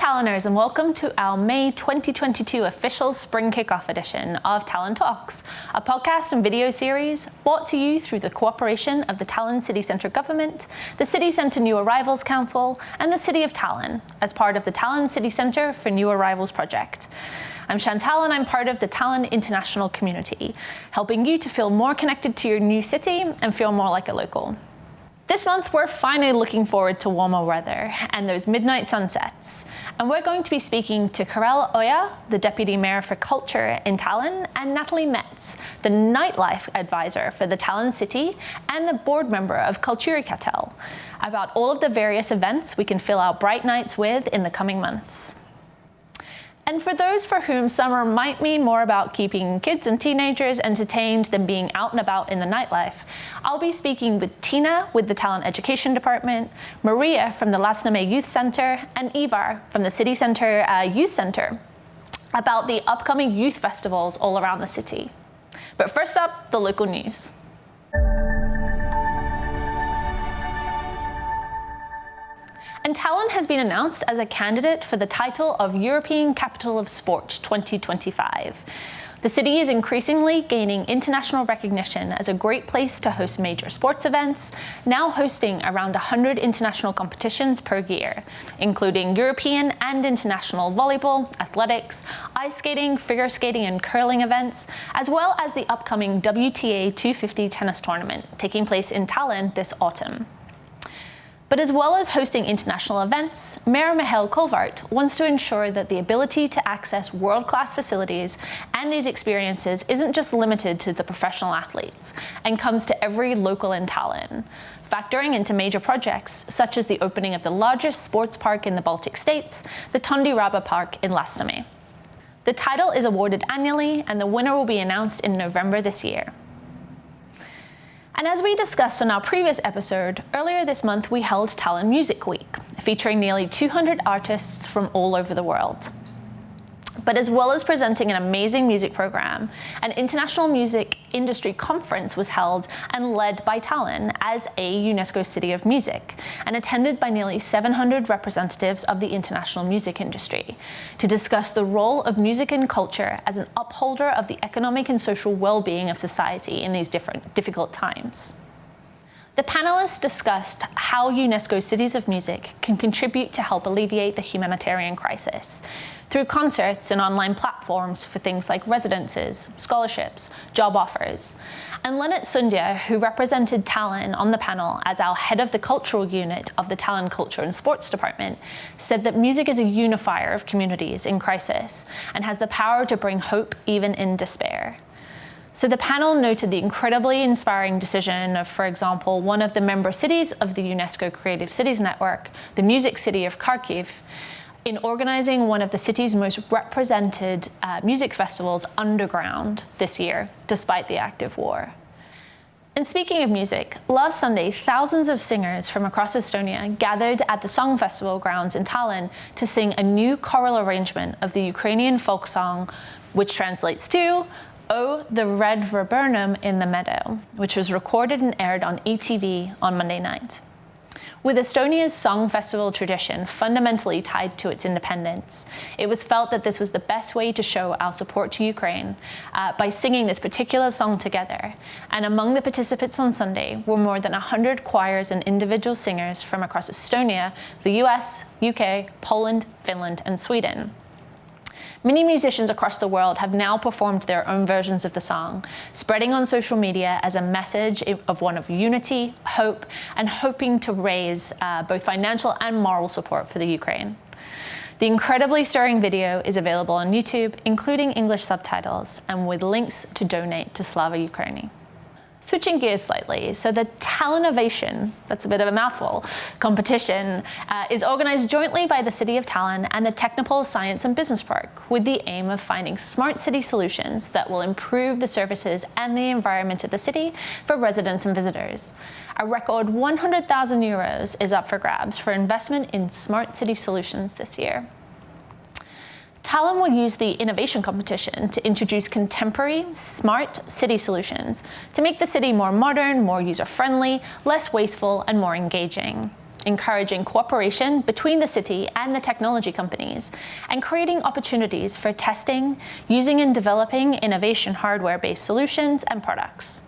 Tallinners, and welcome to our May 2022 official Spring Kickoff edition of Tallinn Talks, a podcast and video series brought to you through the cooperation of the Tallinn City Centre Government, the City Centre New Arrivals Council, and the City of Tallinn, as part of the Tallinn City Centre for New Arrivals project. I'm Chantal, and I'm part of the Tallinn international community, helping you to feel more connected to your new city and feel more like a local. This month, we're finally looking forward to warmer weather and those midnight sunsets. And we're going to be speaking to Karel Oja, the Deputy Mayor for Culture in Tallinn, and Natalie Metz, the Nightlife Advisor for the Tallinn City and the board member of Kultuurikatel, about all of the various events we can fill our bright nights with in the coming months. And for those for whom summer might mean more about keeping kids and teenagers entertained than being out and about in the nightlife, I'll be speaking with Tina with the Tallinn Education Department, Maria from the Lasnamäe Youth Center, and Ivar from the City Center Youth Center about the upcoming youth festivals all around the city. But first up, the local news. And Tallinn has been announced as a candidate for the title of European Capital of Sport 2025. The city is increasingly gaining international recognition as a great place to host major sports events, now hosting around 100 international competitions per year, including European and international volleyball, athletics, ice skating, figure skating, and curling events, as well as the upcoming WTA 250 tennis tournament taking place in Tallinn this autumn. But as well as hosting international events, Mayor Mihhail Kõlvart wants to ensure that the ability to access world-class facilities and these experiences isn't just limited to the professional athletes and comes to every local in Tallinn, factoring into major projects such as the opening of the largest sports park in the Baltic states, the Tondiraba Park in Lasnamäe. The title is awarded annually, and the winner will be announced in November this year. And as we discussed on our previous episode, earlier this month we held Tallinn Music Week, featuring nearly 200 artists from all over the world. But as well as presenting an amazing music program, an international music industry conference was held and led by Tallinn as a UNESCO City of Music, and attended by nearly 700 representatives of the international music industry, to discuss the role of music and culture as an upholder of the economic and social well-being of society in these difficult times. The panelists discussed how UNESCO Cities of Music can contribute to help alleviate the humanitarian crisis through concerts and online platforms for things like residences, scholarships, job offers. And Lennart Sundja, who represented Tallinn on the panel as our head of the cultural unit of the Tallinn Culture and Sports Department, said that music is a unifier of communities in crisis and has the power to bring hope even in despair. So the panel noted the incredibly inspiring decision of, for example, one of the member cities of the UNESCO Creative Cities Network, the music city of Kharkiv, in organizing one of the city's most represented music festivals underground this year, despite the active war. And speaking of music, last Sunday, thousands of singers from across Estonia gathered at the Song Festival grounds in Tallinn to sing a new choral arrangement of the Ukrainian folk song, which translates to "Oh, the Red Viburnum in the Meadow," which was recorded and aired on ETV on Monday night. With Estonia's Song Festival tradition fundamentally tied to its independence, it was felt that this was the best way to show our support to Ukraine by singing this particular song together. And among the participants on Sunday were more than 100 choirs and individual singers from across Estonia, the US, UK, Poland, Finland, and Sweden. Many musicians across the world have now performed their own versions of the song, spreading on social media as a message of one of unity, hope, and hoping to raise both financial and moral support for the Ukraine. The incredibly stirring video is available on YouTube, including English subtitles, and with links to donate to Slava Ukraini. Switching gears slightly, so the Tallinnovation, that's a bit of a mouthful, competition is organized jointly by the City of Tallinn and the Technopole Science and Business Park, with the aim of finding smart city solutions that will improve the services and the environment of the city for residents and visitors. A record €100,000 is up for grabs for investment in smart city solutions this year. Tallinn will use the innovation competition to introduce contemporary, smart city solutions to make the city more modern, more user-friendly, less wasteful, and more engaging. encouraging cooperation between the city and the technology companies, and creating opportunities for testing, using and developing innovation hardware-based solutions and products.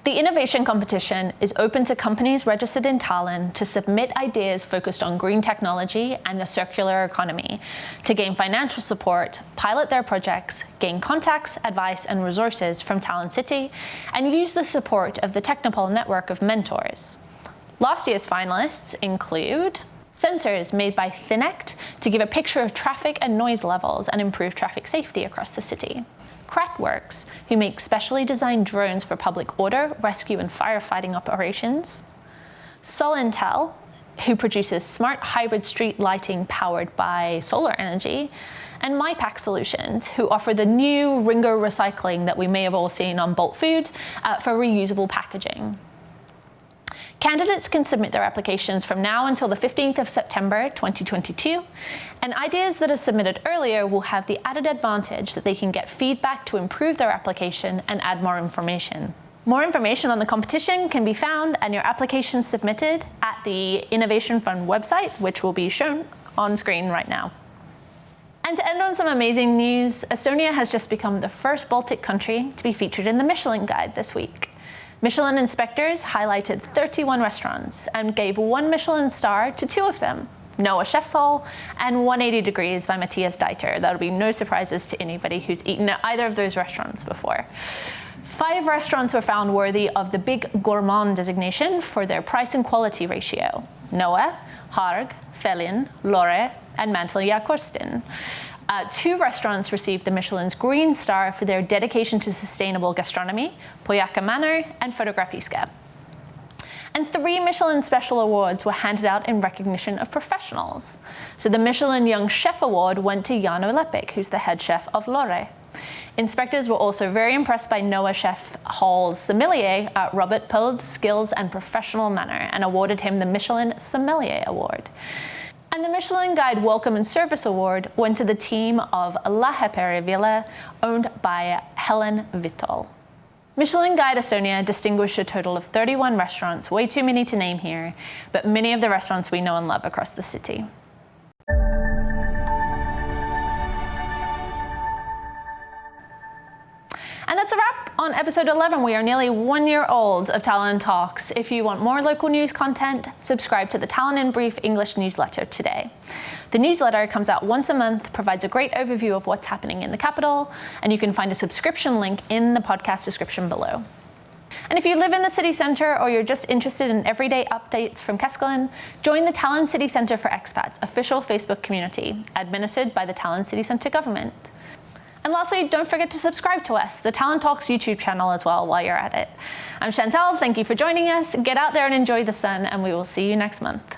The innovation competition is open to companies registered in Tallinn to submit ideas focused on green technology and the circular economy, to gain financial support, pilot their projects, gain contacts, advice and resources from Tallinn City, and use the support of the Technopol network of mentors. Last year's finalists include sensors made by Thinect to give a picture of traffic and noise levels and improve traffic safety across the city. Kratworks, who make specially designed drones for public order, rescue and firefighting operations. Solintel, who produces smart hybrid street lighting powered by solar energy. And MyPack Solutions, who offer the new Ringo recycling that we may have all seen on Bolt Food for reusable packaging. Candidates can submit their applications from now until the 15th of September 2022, and ideas that are submitted earlier will have the added advantage that they can get feedback to improve their application and add more information. More information on the competition can be found and your application submitted at the Innovation Fund website, which will be shown on screen right now. And to end on some amazing news, Estonia has just become the first Baltic country to be featured in the Michelin Guide this week. Michelin inspectors highlighted 31 restaurants and gave 1 Michelin star to 2 of them, Noah Chef's Hall and 180 Degrees by Matthias Deiter. That'll be no surprises to anybody who's eaten at either of those restaurants before. 5 restaurants were found worthy of the Big Gourmand designation for their price and quality ratio: Noah, Harg, Felin, Lore, and Mantelja Korsten. 2 restaurants received the Michelin's Green Star for their dedication to sustainable gastronomy, Pojaka Manor and Fotografiska. And 3 Michelin Special Awards were handed out in recognition of professionals. So the Michelin Young Chef Award went to Jano Lepik, who's the head chef of Lore. Inspectors were also very impressed by Noah Chef Hall's sommelier, Robert Pild's skills and professional manner, and awarded him the Michelin Sommelier Award. And the Michelin Guide Welcome and Service Award went to the team of La Hepere Villa, owned by Helen Vittol. Michelin Guide Estonia distinguished a total of 31 restaurants, way too many to name here, but many of the restaurants we know and love across the city. And that's a wrap on episode 11. We are nearly 1 year old of Tallinn Talks. If you want more local news content, subscribe to the Tallinn in Brief English newsletter today. The newsletter comes out once a month, provides a great overview of what's happening in the capital, and you can find a subscription link in the podcast description below. And if you live in the city centre or you're just interested in everyday updates from Keskelen, join the Tallinn City Centre for Expats official Facebook community, administered by the Tallinn City Centre government. And lastly, don't forget to subscribe to us, the Tallinn Talks YouTube channel as well, while you're at it. I'm Chantal, thank you for joining us. Get out there and enjoy the sun, and we will see you next month.